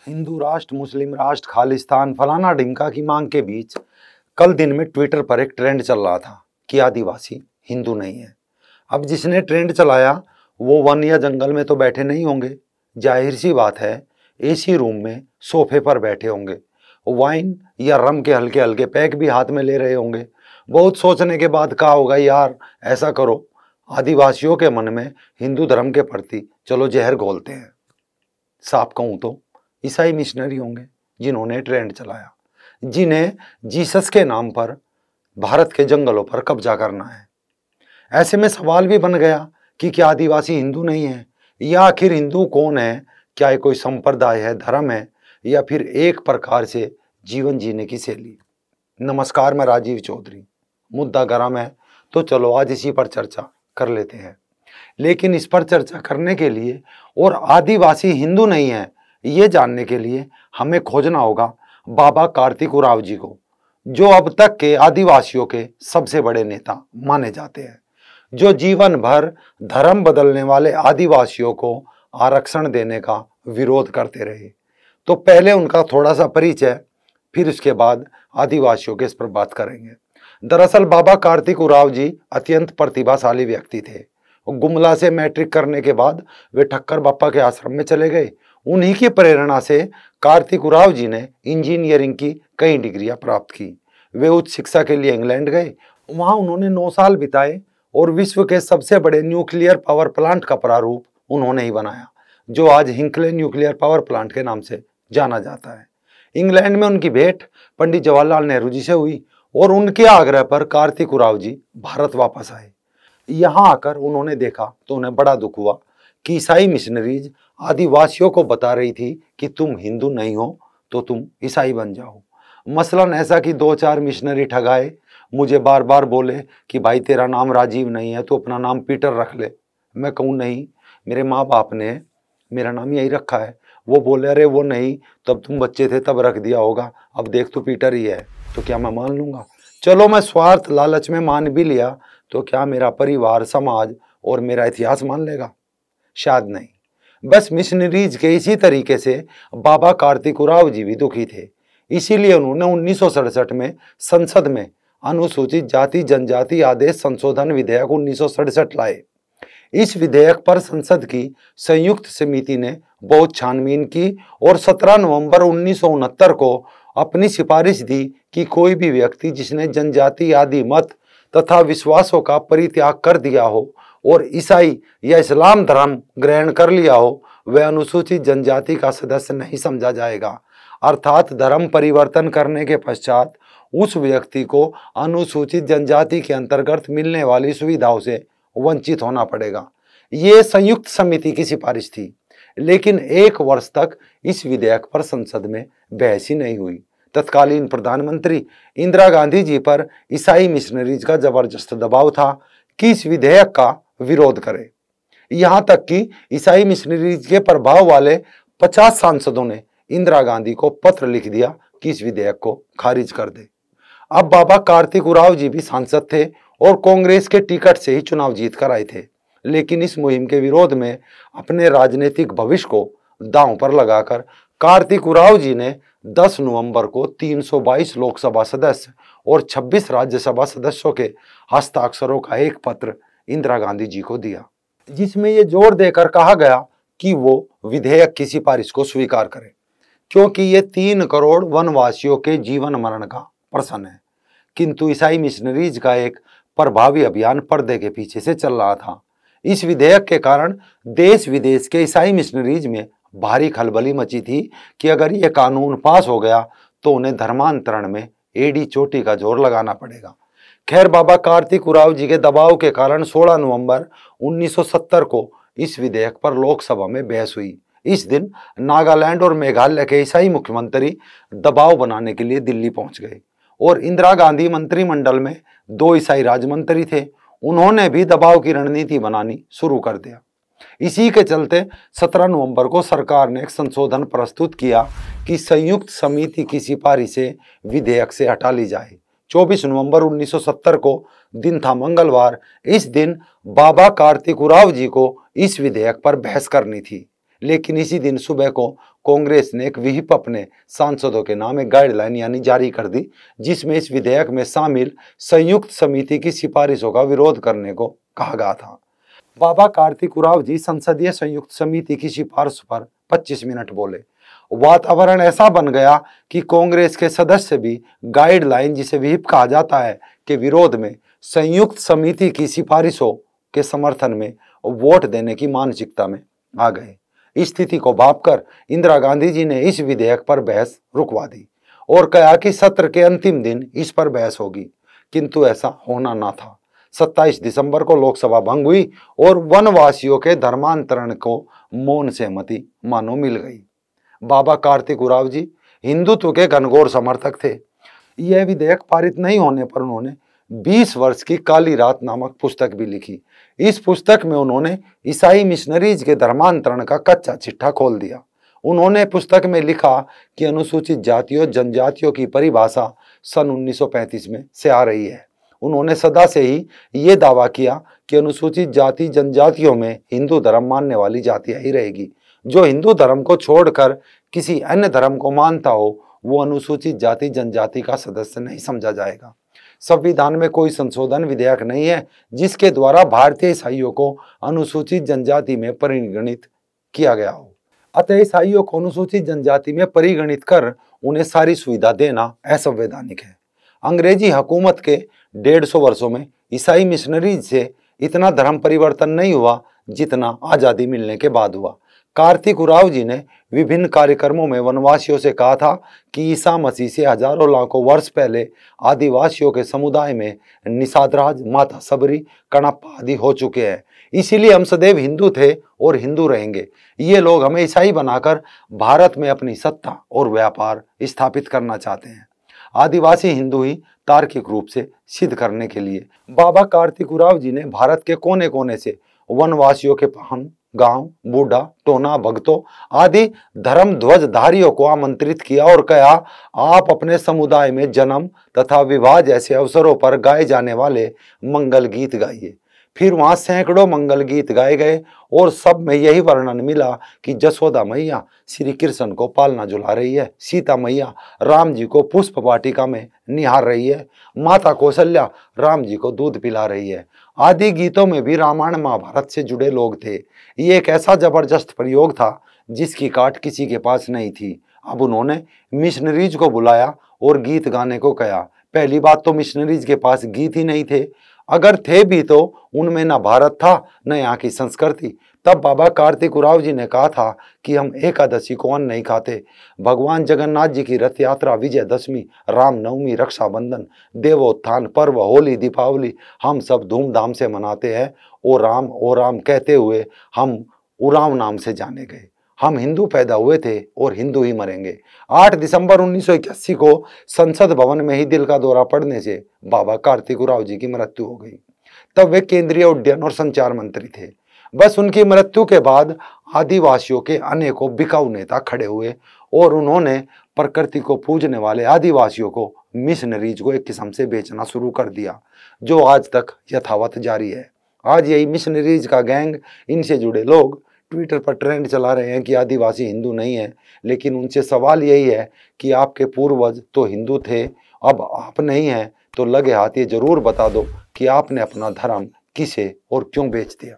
हिंदू राष्ट्र, मुस्लिम राष्ट्र, खालिस्तान, फलाना ढिमका की मांग के बीच कल दिन में ट्विटर पर एक ट्रेंड चल रहा था कि आदिवासी हिंदू नहीं है। अब जिसने ट्रेंड चलाया वो वन या जंगल में तो बैठे नहीं होंगे, जाहिर सी बात है एसी रूम में सोफे पर बैठे होंगे, वाइन या रम के हल्के हल्के पैक भी हाथ में ले रहे होंगे। बहुत सोचने के बाद कहा होगा यार ऐसा करो, आदिवासियों के मन में हिंदू धर्म के प्रति चलो जहर घोलते हैं। साफ कहूं तो ईसाई मिशनरी होंगे जिन्होंने ट्रेंड चलाया, जिन्हें जीसस के नाम पर भारत के जंगलों पर कब्जा करना है। ऐसे में सवाल भी बन गया कि क्या आदिवासी हिंदू नहीं है, या आखिर हिंदू कौन है? क्या ये कोई संप्रदाय है, धर्म है, या फिर एक प्रकार से जीवन जीने की शैली? नमस्कार, मैं राजीव चौधरी। मुद्दा गरम है तो चलो आज इसी पर चर्चा कर लेते हैं। लेकिन इस पर चर्चा करने के लिए और आदिवासी हिंदू नहीं है ये जानने के लिए हमें खोजना होगा बाबा कार्तिक उरांव जी को, जो अब तक के आदिवासियों के सबसे बड़े नेता माने जाते हैं, जो जीवन भर धर्म बदलने वाले आदिवासियों को आरक्षण देने का विरोध करते रहे। तो पहले उनका थोड़ा सा परिचय, फिर उसके बाद आदिवासियों के इस पर बात करेंगे। दरअसल बाबा कार्तिक उरांव जी अत्यंत प्रतिभाशाली व्यक्ति थे। गुमला से मैट्रिक करने के बाद वे ठक्कर बापा के आश्रम में चले गए। उन्हीं की प्रेरणा से कार्तिक उरांव जी ने इंजीनियरिंग की कई डिग्रियां प्राप्त की। वे उच्च शिक्षा के लिए इंग्लैंड गए, वहां उन्होंने 9 साल बिताए और विश्व के सबसे बड़े न्यूक्लियर पावर प्लांट का प्रारूप उन्होंने ही बनाया, जो आज हिंकले न्यूक्लियर पावर प्लांट के नाम से जाना जाता है। इंग्लैंड में उनकी भेंट पंडित जवाहरलाल नेहरू जी से हुई और उनके आग्रह पर कार्तिक उरांव जी भारत वापस आए। यहाँ आकर उन्होंने देखा तो उन्हें बड़ा दुख हुआ कि ईसाई मिशनरीज आदिवासियों को बता रही थी कि तुम हिंदू नहीं हो तो तुम ईसाई बन जाओ। मसलन ऐसा कि 2-4 मिशनरी ठगाए, मुझे बार बार बोले कि भाई तेरा नाम राजीव नहीं है तो अपना नाम पीटर रख ले। मैं कहूँ नहीं, मेरे माँ बाप ने मेरा नाम यही रखा है। वो बोले अरे वो नहीं, तब तुम बच्चे थे तब रख दिया होगा, अब देख तू पीटर ही है। तो क्या मैं मान लूँगा? चलो मैं स्वार्थ लालच में मान भी लिया तो क्या मेरा परिवार, समाज और मेरा इतिहास मान लेगा? शायद नहीं। बस मिशनरीज के इसी तरीके से बाबा कार्तिक उरांव जी भी दुखी थे। इसीलिए उन्होंने 1967 में संसद में अनुसूचित जाति जनजाति आदेश संशोधन विधेयक 1967 लाए। इस विधेयक पर संसद की संयुक्त समिति ने बहुत छानबीन की और 17 नवंबर 1969 को अपनी सिफारिश दी कि कोई भी व्यक्ति जिसने जनजाति आदि मत तथा विश्वासों का परित्याग कर दिया हो और ईसाई या इस्लाम धर्म ग्रहण कर लिया हो, वह अनुसूचित जनजाति का सदस्य नहीं समझा जाएगा। अर्थात धर्म परिवर्तन करने के पश्चात उस व्यक्ति को अनुसूचित जनजाति के अंतर्गत मिलने वाली सुविधाओं से वंचित होना पड़ेगा। ये संयुक्त समिति की सिफारिश थी, लेकिन 1 वर्ष तक इस विधेयक पर संसद में बहस ही नहीं हुई। तत्कालीन प्रधानमंत्री इंदिरा गांधी जी पर ईसाई मिशनरीज का जबरदस्त दबाव था कि इस विधेयक का विरोध करें। यहां तक कि ईसाई मिशनरीज के प्रभाव वाले 50 सांसदों ने इंदिरा गांधी को पत्र लिख दिया कि इस विधेयक को खारिज कर दे। अब बाबा कार्तिक उरांव जी भी सांसद थे और कांग्रेस के टिकट से ही चुनाव जीत कर आए थे, लेकिन इस मुहिम के विरोध में अपने राजनीतिक भविष्य को दांव पर लगाकर कार्तिक उरांव जी ने 10 नवंबर को 322 लोकसभा सदस्य और 26 राज्यसभा सदस्यों के हस्ताक्षरों का एक पत्र इंदिरा गांधी जी को दिया, जिसमें ये जोर देकर कहा गया कि वो विधेयक की सिफारिश को स्वीकार करें, क्योंकि ये 3 करोड़ वनवासियों के जीवन मरण का प्रश्न है। किंतु ईसाई मिशनरीज का एक प्रभावी अभियान पर्दे के पीछे से चल रहा था। इस विधेयक के कारण देश विदेश के ईसाई मिशनरीज में भारी खलबली मची थी कि अगर यह कानून पास हो गया तो उन्हें धर्मांतरण में एड़ी चोटी का जोर लगाना पड़ेगा। खैर, बाबा कार्तिक उरांव जी के दबाव के कारण 16 नवंबर 1970 को इस विधेयक पर लोकसभा में बहस हुई। इस दिन नागालैंड और मेघालय के ईसाई मुख्यमंत्री दबाव बनाने के लिए दिल्ली पहुंच गए और इंदिरा गांधी मंत्रिमंडल में 2 ईसाई राज्यमंत्री थे, उन्होंने भी दबाव की रणनीति बनानी शुरू कर दिया। इसी के चलते 17 नवंबर को सरकार ने एक संशोधन प्रस्तुत किया कि संयुक्त समिति की सिफारिश से विधेयक से हटा ली जाए। 24 नवंबर 1970 को दिन था मंगलवार। इस दिन बाबा कार्तिक उरांव जी को इस विधेयक पर बहस करनी थी, लेकिन इसी दिन सुबह को कांग्रेस ने एक विहिप अपने सांसदों के नाम एक गाइडलाइन यानी जारी कर दी, जिसमें इस विधेयक में शामिल संयुक्त समिति की सिफारिशों का विरोध करने को कहा गया था। बाबा कार्तिक उरांव जी संसदीय संयुक्त समिति की सिफारिश पर 25 मिनट बोले। वातावरण ऐसा बन गया कि कांग्रेस के सदस्य भी गाइडलाइन, जिसे व्हिप कहा जाता है, के विरोध में संयुक्त समिति की सिफारिशों के समर्थन में वोट देने की मानसिकता में आ गए। इस स्थिति को भांपकर इंदिरा गांधी जी ने इस विधेयक पर बहस रुकवा दी और कहा कि सत्र के अंतिम दिन इस पर बहस होगी, किंतु ऐसा होना ना था। 27 दिसंबर को लोकसभा भंग हुई और वनवासियों के धर्मांतरण को मौन सहमति मानो मिल गई। बाबा कार्तिक उरांव जी हिंदुत्व के घनघोर समर्थक थे। यह विधेयक पारित नहीं होने पर उन्होंने 20 वर्ष की काली रात नामक पुस्तक भी लिखी। इस पुस्तक में उन्होंने ईसाई मिशनरीज के धर्मांतरण का कच्चा चिट्ठा खोल दिया। उन्होंने पुस्तक में लिखा कि अनुसूचित जातियों जनजातियों की परिभाषा सन 1935 में से आ रही है। उन्होंने सदा से ही ये दावा किया कि अनुसूचित जाति जनजातियों में हिंदू धर्म मानने वाली जातियां ही रहेगी। जो हिंदू धर्म को छोड़कर किसी अन्य धर्म को मानता हो वो अनुसूचित जाति जनजाति का सदस्य नहीं समझा जाएगा। संविधान में कोई संशोधन विधेयक नहीं है जिसके द्वारा भारतीय ईसाइयों को अनुसूचित जनजाति में परिगणित किया गया हो। अतः ईसाइयों को अनुसूचित जनजाति में परिगणित कर उन्हें सारी सुविधा देना असंवैधानिक है। अंग्रेजी हुकूमत के 150 वर्षों में ईसाई मिशनरीज से इतना धर्म परिवर्तन नहीं हुआ जितना आज़ादी मिलने के बाद हुआ। कार्तिक उरांव जी ने विभिन्न कार्यक्रमों में वनवासियों से कहा था कि ईसा मसीह से हजारों लाखों वर्ष पहले आदिवासियों के समुदाय में निषादराज, माता सबरी, कणप्पा आदि हो चुके हैं। इसीलिए हम सदैव हिंदू थे और हिंदू रहेंगे। ये लोग हमें ईसाई बनाकर भारत में अपनी सत्ता और व्यापार स्थापित करना चाहते हैं। आदिवासी हिंदू ही तार्किक रूप से सिद्ध करने के लिए बाबा कार्तिक उरांव जी ने भारत के कोने कोने से वनवासियों के पाहन, गांव, बूढ़ा, टोना, भक्तों आदि धर्म ध्वजधारियों को आमंत्रित किया और कहा, आप अपने समुदाय में जन्म तथा विवाह जैसे अवसरों पर गाए जाने वाले मंगल गीत गाइए। फिर वहां सैकड़ों मंगल गीत गाए गए और सब में यही वर्णन मिला कि जसोदा मैया श्री कृष्ण को पालना झुला रही है, सीता मैया राम जी को पुष्प वाटिका में निहार रही है, माता कौशल्या राम जी को दूध पिला रही है। आदि गीतों में भी रामायण महाभारत से जुड़े लोग थे। ये एक ऐसा जबरदस्त प्रयोग था जिसकी काट किसी के पास नहीं थी। अब उन्होंने मिशनरीज को बुलाया और गीत गाने को कहा। पहली बात तो मिशनरीज के पास गीत ही नहीं थे, अगर थे भी तो उनमें न भारत था न यहाँ की संस्कृति। तब बाबा कार्तिक उरांव जी ने कहा था कि हम एकादशी को अन्न नहीं खाते। भगवान जगन्नाथ जी की रथ यात्रा, विजयदशमी, रामनवमी, रक्षाबंधन, देवोत्थान पर्व, होली, दीपावली हम सब धूमधाम से मनाते हैं। ओ राम कहते हुए हम उरांव नाम से जाने गए। हम हिंदू पैदा हुए थे और हिंदू ही मरेंगे। 8 दिसंबर 1981 को संसद भवन में ही दिल का दौरा पड़ने से बाबा कार्तिक उरांव जी की मृत्यु हो गई। तब वे केंद्रीय उड्डयन और संचार मंत्री थे। बस उनकी मृत्यु के बाद आदिवासियों के अनेकों बिकाऊ नेता खड़े हुए और उन्होंने प्रकृति को पूजने वाले आदिवासियों को मिशनरीज को एक किस्म से बेचना शुरू कर दिया, जो आज तक यथावत जारी है। आज यही मिशनरीज का गैंग, इनसे जुड़े लोग ट्विटर पर ट्रेंड चला रहे हैं कि आदिवासी हिंदू नहीं है। लेकिन उनसे सवाल यही है कि आपके पूर्वज तो हिंदू थे, अब आप नहीं हैं, तो लगे हाथ ये जरूर बता दो कि आपने अपना धर्म किसे और क्यों बेच दिया।